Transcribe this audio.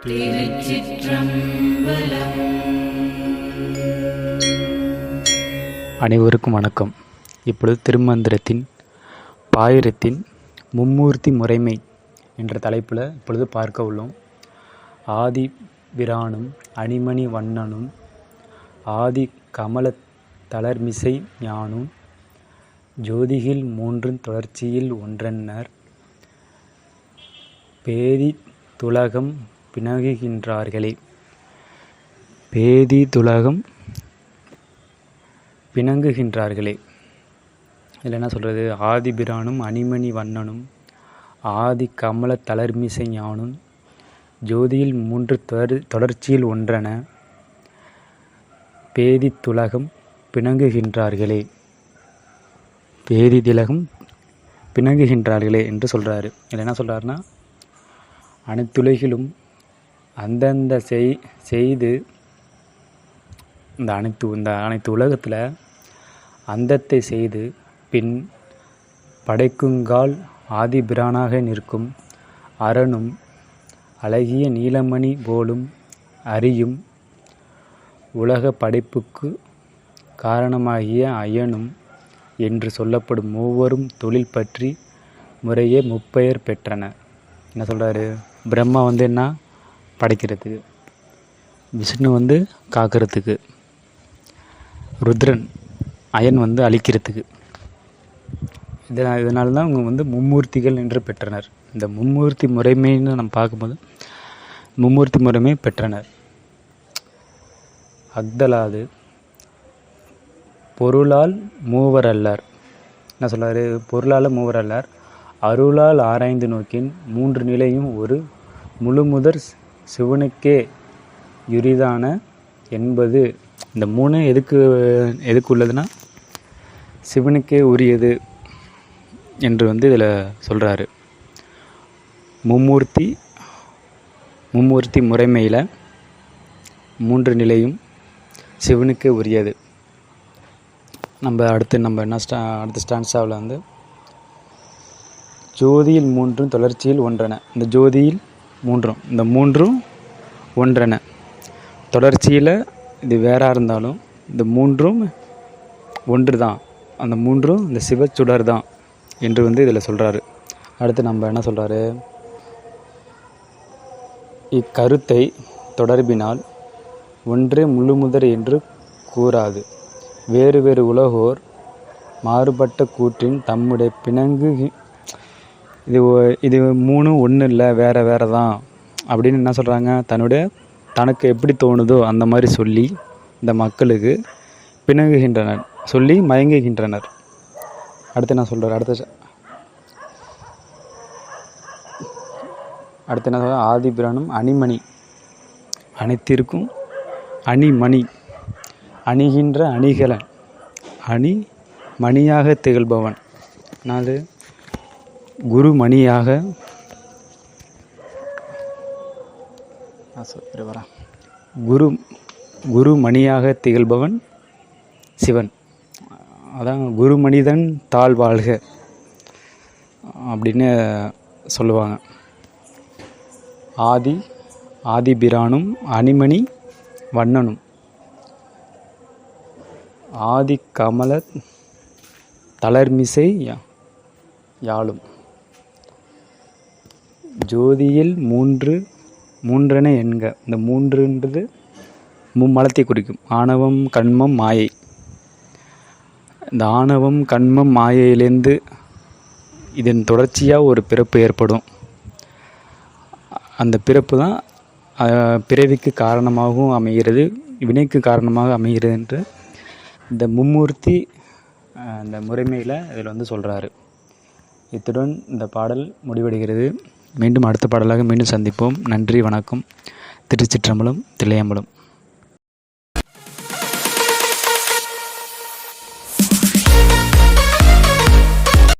திருச்சிற்றம்பலம். அனைவருக்கும் வணக்கம். இப்பொழுது திருமந்திரத்தின் பாயிரத்தின் மும்மூர்த்தி முறைமை என்ற தலைப்பில் இப்பொழுது பார்க்க உள்ளோம். ஆதி பிரானும் அணிமணி வண்ணனும் ஆதி கமல தளர்மிசை ஞானும் ஜோதிகில் மூன்றும் தொடர்ச்சியில் ஒன்றென்னர் பேதி துலகம் பிணங்குகின்றார்களே. பேதி துலகம் பிணங்குகின்றார்களே. இதில் என்ன சொல்கிறது? ஆதி பிரானும் அணிமணி வண்ணனும் ஆதி கமல தளர்மிசை ஞானும் ஜோதியில் மூன்று தொடர்ச்சியில் ஒன்றென பேதி துலகம் பிணங்குகின்றார்களே. பேதி திலகம் பிணங்குகின்றார்களே என்று சொல்கிறாரு. இதில் என்ன சொல்கிறாருன்னா, அனைத்துலகிலும் அந்தந்த செய்து இந்த அனைத்து உலகத்தில் அந்தத்தை செய்து பின் படைக்குங்கால் ஆதிபிரானாக நிற்கும் அரணும் அழகிய நீலமணி போலும் அறியும் உலக படைப்புக்கு காரணமாகிய அயனும் என்று சொல்லப்படும் மூவரும் தொழில் பற்றி முறையே முப்பெயர் பெற்றனர். என்ன சொல்கிறாரு? பிரம்மா என்ன படைக்கிறதுக்கு, விஷ்ணு காக்கிறதுக்கு, ருத்ரன் அயன் அழிக்கிறதுக்கு. இதனால தான் அவங்க மும்மூர்த்திகள் என்று பெற்றனர். இந்த மும்மூர்த்தி முறைமைன்னு நம்ம பார்க்கும்போது மும்மூர்த்தி முறைமை பெற்றனர். அக்தலாது பொருளால் மூவர் அல்லர். என்ன சொல்கிறாரு? பொருளால் மூவர் அல்லர், அருளால் ஆராய்ந்து நோக்கின் மூன்று நிலையும் ஒரு முழுமுதற் சிவனுக்கே யுரிதான என்பது. இந்த மூணு எதுக்கு உள்ளதுன்னா சிவனுக்கே உரியது என்று இதில் சொல்கிறாரு. மும்மூர்த்தி முறைமையில் மூன்று நிலையும் சிவனுக்கே உரியது. அடுத்த ஸ்டான்ஸாவில் ஜோதியில் மூன்றும் தொடர்ச்சியில் ஒன்றென. இந்த ஜோதியில் மூன்றும், இந்த மூன்றும் ஒன்றென. தொடர்ச்சியில் இது வேறாக இருந்தாலும் இந்த மூன்றும் ஒன்று தான். அந்த மூன்றும் இந்த சிவச்சுடர் தான் என்று இதில் சொல்கிறாரு. அடுத்து என்ன சொல்கிறாரு? இக்கருத்தை தொடர்பினால் ஒன்றே முழுமுதற் என்று கூறாது. வேறு வேறு உலகோர் மாறுபட்ட கூற்றின் தம்முடைய பிணங்கு இது மூணு ஒன்று இல்லை, வேறு தான் அப்படின்னு என்ன சொல்கிறாங்க? தனக்கு எப்படி தோணுதோ அந்த மாதிரி சொல்லி இந்த மக்களுக்கு பிணங்குகின்றனர், சொல்லி மயங்குகின்றனர். அடுத்து என்ன சொல்கிறார்? அடுத்து என்ன சொல்கிறார்? ஆதிபிரானும் அணிமணி, அனைத்திற்கும் அணிமணி, அணிகின்ற அணிகலன், அணி மணியாக திகழ்பவன். நாலு குருமணியாக குருமணியாக திகழ்பவன் சிவன். அதான் குருமனிதன் தாழ் வாழ்க அப்படின்னு சொல்லுவாங்க. ஆதிபிரானும் அணிமணி வண்ணனும் ஆதி கமல தளர்மிசை யாழும் ஜோதியில் மூன்றென என்க. இந்த மூன்றுன்றது மும்மலத்தை குறிக்கும். ஆணவம், கண்மம், மாயை. இந்த ஆணவம், கண்மம், மாயையிலேருந்து இதன் தொடர்ச்சியாக ஒரு பிறப்பு ஏற்படும். அந்த பிறப்பு தான் பிறவிக்கு காரணமாகவும் அமைகிறது, வினைக்கு காரணமாக அமைகிறது என்று இந்த மும்மூர்த்தி இந்த முறைமையில் இதில் சொல்கிறாரு. இத்துடன் இந்த பாடல் முடிவடைகிறது. மீண்டும் அடுத்த பாடலாக மீண்டும் சந்திப்போம். நன்றி, வணக்கம். திருச்சிற்றம்பலம், தில்லையம்பலம்.